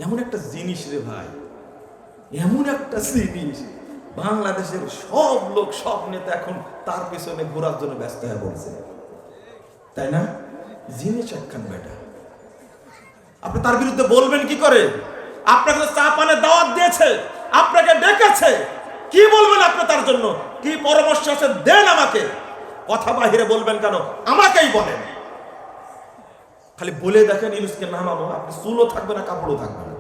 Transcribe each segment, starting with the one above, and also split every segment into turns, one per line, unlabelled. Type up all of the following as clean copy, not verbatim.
এমন একটা জিনিস রে ভাই, এমন একটা জিনিস, বাংলাদেশের সব লোক সব নেতা এখন তার পিছনে ঘোরার জন্য ব্যস্ত হয়ে পড়ছে, তাই না? জিনিস একখান বেটা, আপনি তার বিরুদ্ধে বলবেন কি করে? আপনাকে চা পানের দাওয়াত দিয়েছে, আপনাকে ডেকেছে, কি বলবেন আপনি তার জন্য? কি পরামর্শ আছে দেন আমাকে। কথা বাহিরে বলবেন কেন? আমাকেই বলেন। খালি বলে দেখেন ইউনুসকে নামাবো, আপনি চুলও থাকবে না, কাপড়ও থাকবে না।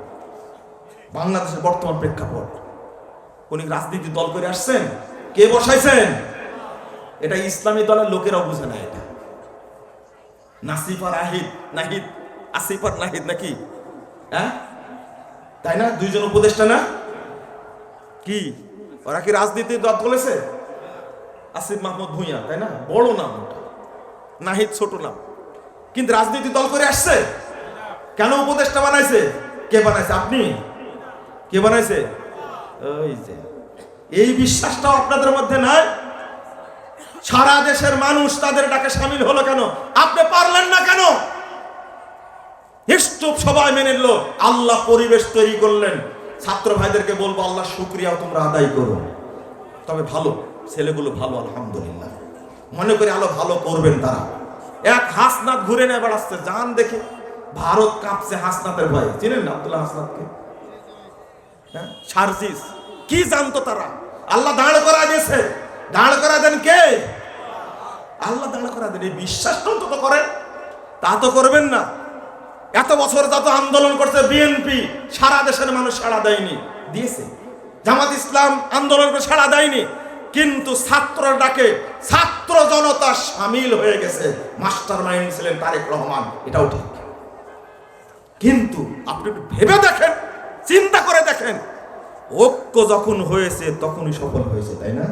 বাংলাদেশের বর্তমান প্রেক্ষাপট, উনি রাজনীতি দল করে আসছেন, কে বসাইছেন? এটা ইসলামী দলের লোকেরাও বুঝে না। এটা নাসিফ আর নাহিদ, আসিফ আর নাহিদ নাকি, হ্যাঁ তাই না? দুইজন উপদেষ্টা না কি? ওরা কি রাজনীতি দল করেছে? আসিফ মাহমুদ ভুঁইয়া, তাই না? বড় নাম ওটা, নাহিদ ছোট নাম, কিন্তু রাজনীতি দল করে আসছে। কেন উপদেষ্টা বানাইছে? কে বানাইছে? আপনি? কে বানাইছে? ওই যে, এই বিশ্বাসটাও আপনাদের মধ্যে নাই। সারা দেশের মানুষ তাদের ডাকে সামিল হলো কেন? আপনি পারলেন না কেন? নিশ্চুপ সবাই মেনে নিল, আল্লাহ পরিবেশ তৈরি করলেন। ছাত্র ভাইদেরকে বলবো আল্লাহ শুকরিয়া তোমরা আদায় করো। তবে ভালো ছেলেগুলো ভালো, আলহামদুলিল্লাহ, মনে করি আলো ভালো করবেন তারা। এক হাসনাত ঘুরে নিয়ে বেড়াচ্ছে, জান দেখে ভারত কাঁপছে হাসনাতের ভয়ে। চিনেন না আব্দুল্লাহ হাসনাতকে? সার্জিস কি জানতো তারা? আল্লাহ দাঁড় করা দিয়েছে। দাঁড় করা দেন কে? আল্লাহ দাঁড় করা দেন। এই বিশ্বাসটা অন্তত করেন। তা তো করবেন না। এত বছর যত আন্দোলন করছে বিএনপি, সারা দেশের মানুষ সাড়া দেয়নি, দিয়েছে। জামাত ইসলাম আন্দোলন করে সাড়া দেয়নি, কিন্তু ছাত্র ডাকে ছাত্র জনতা সামিল হয়ে গেছে। মাস্টার মাইন্ড ছিলেন তারেক রহমান, এটাও ঠিক। কিন্তু আপনি ভেবে দেখেন, চিন্তা করে দেখেন, ঐক্য যখন হয়েছে তখনই সফল হয়েছে, তাই না?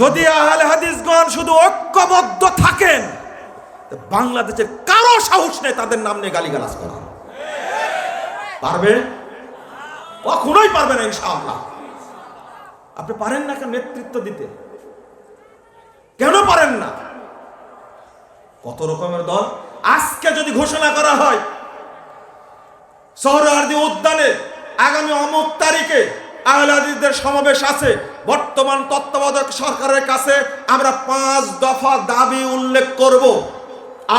যদি আহলে হাদিসগণ শুধু ঐক্যবদ্ধ থাকেন, বাংলাদেশের কারো সাহস নেই তাদের নাম নিয়ে গালিগালাজ করা। পারবে? কখনোই পারবে না ইনশাআল্লাহ। আপনি পারেন না কেন নেতৃত্ব দিতে? কেন পারেন না? কত রকমের দল। আজকে যদি ঘোষণা করা হয় সোহরাওয়ার্দী উদ্যানে আগামী অমুক তারিখে আহলে হাদিসদের সমাবেশ আছে, বর্তমান তত্ত্বাবধায়ক সরকারের কাছে আমরা 5 দফা দাবি উল্লেখ করব,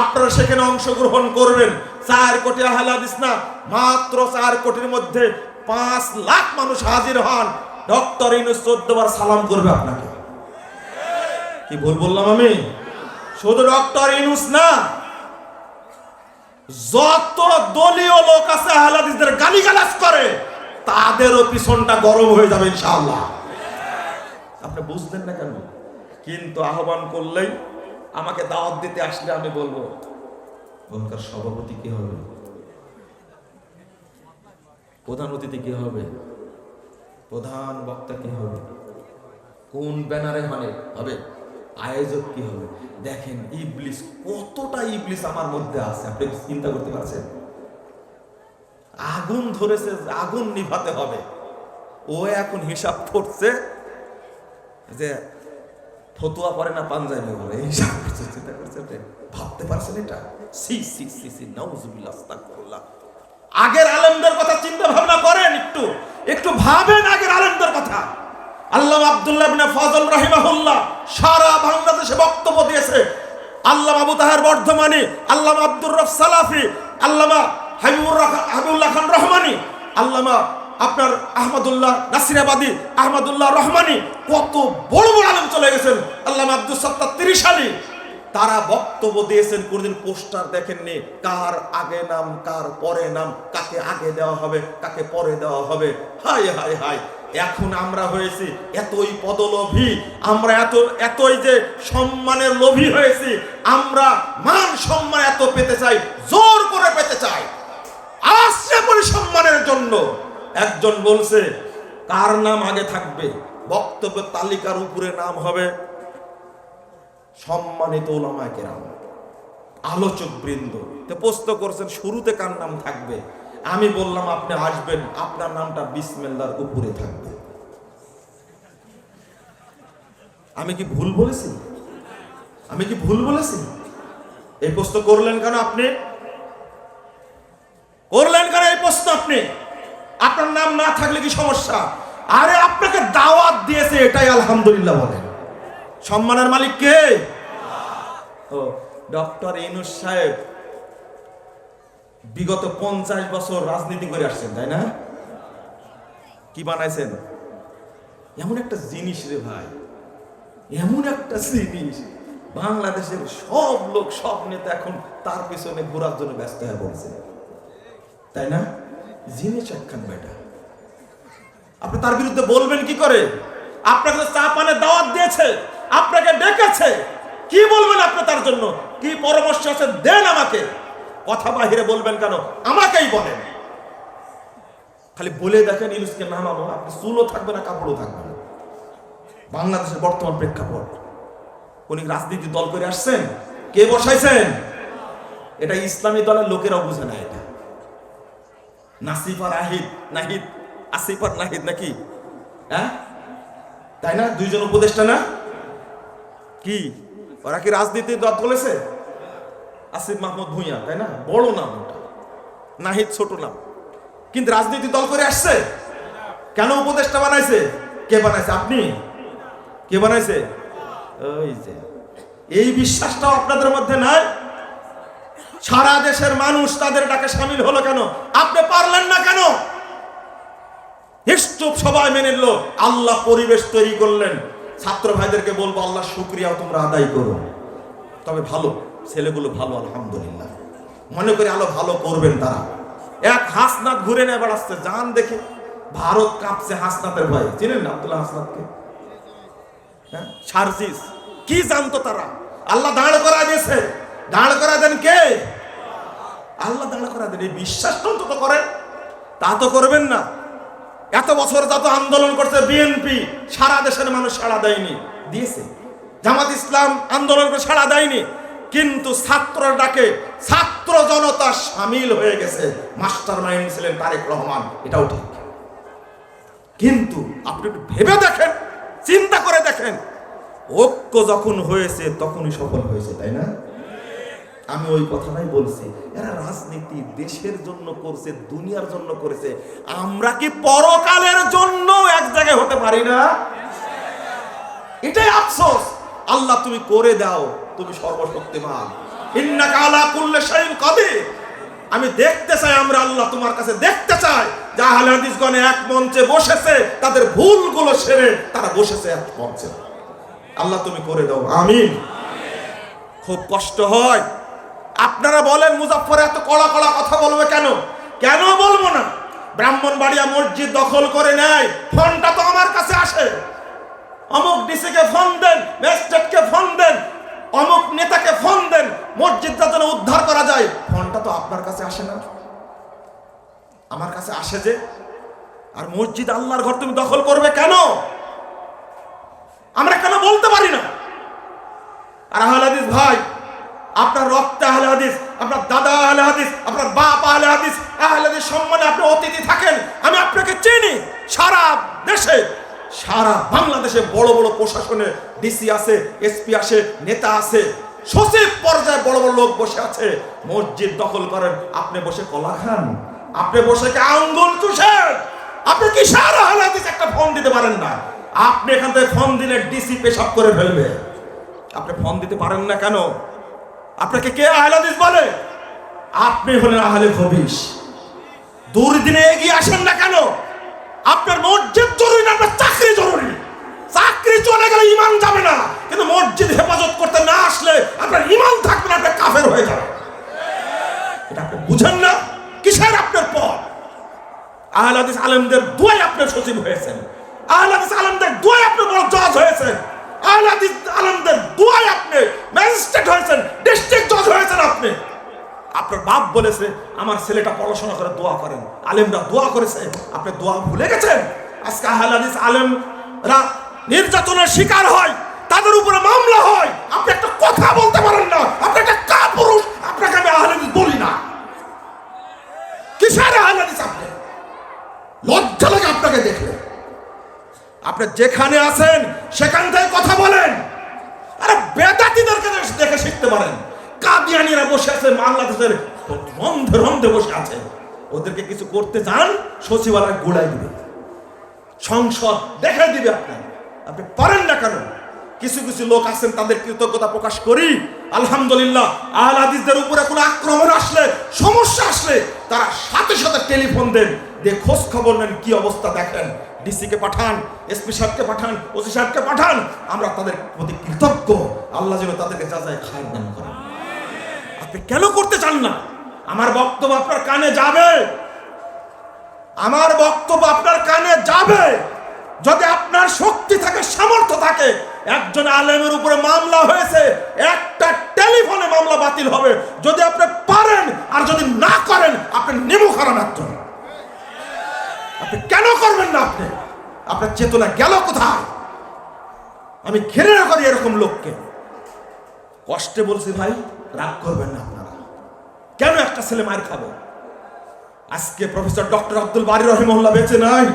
আপনারা সেখানে অংশগ্রহণ করবেন। 4 কোটি আহলে হাদিস না, মাত্র 4 কোটির মধ্যে 5 লাখ মানুষ হাজির হন। ডক্টর ইউনূস 14 বার সালাম করবে আপনাকে। কি ভুল বললাম আমি? শুধু ডক্টর ইউনূস না, যত দলীয় লোক আছে আহলে হাদিসদের গালিগালাজ করে, তাদেরও পিছনটা গরম হয়ে যাবে ইনশাআল্লাহ। আপনি বুঝলেন না কেন? কিন্তু আহ্বান করলেই, আমাকে দাওয়াত দিতে আসলে আমি বলবো ওখানকার সভাপতি কি হবে, প্রধান অতিথি কি হবে, প্রধান বক্তা কি হবে, কোন ব্যানারে হবে, আয়োজক কি হবে। দেখেন ইবলিস, কতটা ইবলিস আমার মধ্যে আছে, আপনি চিন্তা করতে পারছেন? আগুন ধরেছে, আগুন নিভাতে হবে। ও এখন হিসাব করছে যে ফতুয়া পরে না পাঞ্জাবি পরে, হিসাব করছে, চিন্তা করছে। ভাবতে পারছেন এটা? সি সি সি সি, নাউজুবিল্লাহ, আস্তাগফিরুল্লাহ। আগের আলেমদের কথা চিন্তা ভাবনা করেন, একটু একটু ভাবেন আগের আলেমদের কথা। আল্লামা আব্দুল্লাহ ইবনে ফজল রাহিমাহুল্লাহ সারা বাংলাদেশে বক্তব্য দিয়েছে। আল্লামা আবু তাহের বর্ধমানী, আল্লামা আব্দুর রব সালাফি, আল্লামা হাবিবুল্লাহ খান রহমানী, আল্লামা আপনার আহমদুল্লাহ নাসিরাবাদী, আহমদুল্লাহ রহমানী, কত বড় বড় আলেম চলে গেছেন। আল্লামা আব্দুল সত্তার 30 আলী, তারা বক্তব্য দিয়েছেন। কোনদিন পোস্টার দেখেননি, কার আগে নাম কার পরে নাম, কাকে আগে দেওয়া হবে কাকে পরে দেওয়া হবে। হায় হায় হায়, এখন আমরা হয়েছি এতই পদলোভী, আমরা এতই যে সম্মানের লোভী হয়েছি। আমরা মান সম্মান এত পেতে চাই, জোর করে পেতে চাই, আশ্রয় করি সম্মানের জন্য। একজন বলছে কার নাম আগে থাকবে, বক্তব্যের তালিকার উপরে নাম হবে সম্মানিত উলামায়ে কেরাম, আলোচক বৃন্দ। তো প্রশ্ন করছেন শুরুতে কার নাম থাকবে? আমি বললাম আপনি আসবেন, আপনার নামটা বিসমিল্লাহর উপরে থাকবে। আমি কি ভুল বলেছি? আমি কি ভুল বলেছি? এই প্রশ্ন করলেন কেন আপনি? করলেন কেন এই প্রশ্ন? আপনি আপনার নাম না থাকলে কি সমস্যা? আরে আপনাকে দাওয়াত দিয়েছে, এটাই আলহামদুলিল্লাহ বলেন। সম্মানের মালিক কে? ও ডক্টর ইউনূস সাহেব বিগত 50 বছর রাজনীতি করে আসছেন, তাই না? কি বানাইছেন? এমন একটা জিনিস রে ভাই, এমন একটা জিনিস, বাংলাদেশের সব লোক সব নেতা এখন তার পিছনে ঘোরার জন্য ব্যস্ত হয়ে পড়ছে, তাই না? জিনিস একখান বেটা, আপনি তার বিরুদ্ধে বলবেন কি করে? আপনাকে তো চা পানের দাওয়াত দিয়েছে, আপনাকে ডেকেছে, কি বলবেন আপনি তার জন্য? কি পরামর্শ আছে দেন আমাকে। কথা বাহিরে বলবেন কেন? আমাকেই বলেন। খালি বলে দেখেন ইউনূসকে নামাবো, আপনি চুলও থাকবে না, কাপড়ও থাকবে না। বাংলাদেশের বর্তমান প্রেক্ষাপট, উনি রাজনীতি দল করে আসছেন, কে বসাইছেন? এটা ইসলামী দলের লোকেরাও বুঝে না। এটা নাসিফ আর নাহিদ, আসিফ আর নাহিদ নাকি, হ্যাঁ তাই না? দুইজন উপদেষ্টা না? কি ওরা কি রাজনীতির দল করেছে? আসিফ মাহমুদ ভুঁইয়া, তাই না? বড় নাম ওটা, নাহিদ ছোট নাম, কিন্তু রাজনীতি দল করে আসছে। কেন উপদেষ্টা বানাইছে? কে বানাইছে? আপনি? কে বানাইছে? ওই যে এই বিশ্বাসটাও আপনাদের মধ্যে নাই। সারা দেশের মানুষ তাদের ডাকে সামিল হলো কেন? আপনি পারলেন না কেন? নিশ্চুপ সবাই মেনে নিল, আল্লাহ পরিবেশ তৈরি করলেন। ছাত্র ভাইদেরকে বলবো আল্লাহ শুকরিয়াও তোমরা আদায় করো। তবে ভালো ছেলেগুলো ভালো, আলহামদুলিল্লাহ, মনে করি আলো ভালো করবেন তারা। এক হাসনাত ঘুরে নিয়ে বেড়াচ্ছে, জান দেখে ভারত কাঁপছে হাসনাতের ভয়ে। চিনেন না আব্দুল্লাহ হাসনাতকে? হ্যাঁ, সার্জিস কি জানতো তারা? আল্লাহ দাঁড় করা দিয়েছে। দাঁড় করা দেন কে? আল্লাহ দাঁড় করা দেন। এই বিশ্বাসটা অন্তত করেন, তা তো করবেন না। এত বছর যত আন্দোলন করছে বিএনপি, সারা দেশের মানুষ সাড়া দেয়নি, দিয়েছে। জামাত ইসলাম আন্দোলন করে সাড়া দেয়নি, কিন্তু ছাত্র ডাকে ছাত্র জনতা সামিল হয়ে গেছে। মাস্টার মাইন্ড ছিলেন তারেক রহমান, এটাও ঠিক। কিন্তু আপনি একটু ভেবে দেখেন, চিন্তা করে দেখেন, ঐক্য যখন হয়েছে তখনই সফল হয়েছে, তাই না? আমি ওই কথাটাই বলছি। এরা রাজনীতি দেশের জন্য করছে, দুনিয়ার জন্য করেছে। আমরা কি পরকালের জন্য এক জায়গায় হতে পারি না? এটাই আফসোস। আল্লাহ তুমি করে দাও, তুমি সর্বশক্তিমান। ইন্নাকা আলা কুল্লি শাইইন কাদির। আমি দেখতে চাই, আমরা আল্লাহ তোমার কাছে দেখতে চাই যে আহলে হাদিসগণ এক মঞ্চে বসেছে, তাদের ভুলগুলো সেরে তারা বসেছে এক মঞ্চে। আল্লাহ তুমি করে দাও, আমিন। খুব কষ্ট হয়। আপনারা বলেন মুজাফফরে এত কড়া কড়া কথা বলবে কেন? কেন বলবো না? ব্রাহ্মণবাড়িয়া মসজিদ দখল করে নেয়, ফোনটা তো আমার কাছে আসে। অমুক ডিসিকে ফোন দেন, ম্যাজিস্ট্রেটকে ফোন দেন, অমুক নেতাকে ফোন দেন, মসজিদটা যেন উদ্ধার করা যায়। ফোনটা তো আপনার কাছে আসে না, আমার কাছে আসে যে। আর মসজিদ আল্লাহর ঘর তুমি দখল করবে কেন? আমরা কেন বলতে পারি না? আর আহলে হাদিস ভাই, আপনার রক্ত আহলে হাদিস, আপনার দাদা আহলে হাদিস, আপনার বাপ আহলে হাদিস, আহলে হাদিস সম্মানে আপনি অতিথি থাকেন। আমি আপনাকে চিনি। সারা দেশে, সারা বাংলাদেশে বড় বড় প্রশাসনে ডিসি আছে, এসপি আসে, নেতা আছে, সচিব পর্যায়ে বড় বড় লোক বসে আছে। মসজিদ দখল করেন, আপনি বসে কলা খান, আপনি বসে আঙ্গুল চুষেন। আপনি কি সারা আহলে হাদিস একটা ফোন দিতে পারেন না? আপনি এখান থেকে ফোন দিলে ডিসি পেশাব করে ফেলবে। আপনি ফোন দিতে পারেন না কেন? আপনাকে কে আহলে হাদিস বলে? আপনি হলেন আহলে খবিস। দুর্দিনে এগিয়ে আসেন না কেন? আপনার মসজিদ জরুরি না, আপনার চাকরি জরুরি। চাকরি চলে গেলে ঈমান যাবে না, কিন্তু মসজিদ হেফাজত করতে না আসলে আপনার ঈমান থাকবে না, আপনি কাফের হয়ে যাবেন। এটা আপনি বুঝেন না? কিসের আপনার পথ? আহলে হাদিস আলেমদের দুয়ায় আপনি সচিব হয়েছেন, আহলে হাদিস আলেমদের দুয়ায় আপনি বড় জজ হয়েছেন, আহলে হাদিস আলেমদের দুয়ায় আপনি ম্যাজিস্ট্রেট হয়েছেন, ডিস্ট্রিক্ট জজ হয়েছেন। আপনি, আপনার বাপ বলেছে আমার ছেলেটা পড়াশোনা করে দোয়া করেন, আলেমরা দোয়া করেছে, আপনি দোয়া ভুলে গেছেন। আজকে আহলে হাদিস আলেমরা নির্যাতনের শিকার হয়, তাদের উপরে মামলা হয়, আপনি একটা কথা বলতে পারেন না। আপনি একটা কাপুরুষ, আপনাকে আমি আহলে হাদিস বলি না। কিসের আহলে হাদিস? আপনি লজ্জা লাগে আপনাকে দেখলে। আপনি যেখানে আছেন সেখান থেকে কথা বলেন। আরে বেদাতীদেরকে দেখে শিখতে পারেন। কাদিয়ানীরা বসে আছে বাংলাদেশের রন্ধে রন্ধে বসে আছে, ওদেরকে কিছু করতে যান, সচিবালয় গোড়ায় দিবে, সংসদ দেখাই দিবে। আপনি পারেন না কেন? কিছু কিছু লোক আছেন, তাদের কৃতজ্ঞতা প্রকাশ করি, আলহামদুলিল্লাহ। আহলে হাদিসদের উপরে কোনো আক্রমণ আসলে, সমস্যা আসলে তারা সাথে সাথে টেলিফোন দেন, দিয়ে খোঁজ খবর নেন, কি অবস্থা দেখেন, ডিসি কে পাঠান, এসপি সাহেবকে পাঠান, ওসি সাহেবকে পাঠান। আমরা তাদের প্রতি কৃতজ্ঞ, আল্লাহ যেন তাদেরকে যা যায় খায়ের দান করেন। আপনি কেন করতে চান না? আমার বক্তব্য আপনার কানে যাবে, আমার বক্তব্য আপনার কানে যাবে। যদি আপনার শক্তি থাকে, সামর্থ্য থাকে, একজন আলেমের উপরে মামলা হয়েছে, একটা টেলিফোনে মামলা বাতিল হবে। যদি আপনি পারেন, আর যদি না করেন, আপনি নিমুখ হারান একজন। আপনি কেন করবেন না? আপনার চেতনা গেল কোথায়? আমি ঘৃণা করি এরকম লোককে। কষ্টে বলছি ভাই, রাগ করবেন না আপনারা। কেন একটা ছেলে মার খাবে? আজকে প্রফেসর ডক্টর আব্দুল বারী রহিমাহুল্লাহ বেঁচে নাই।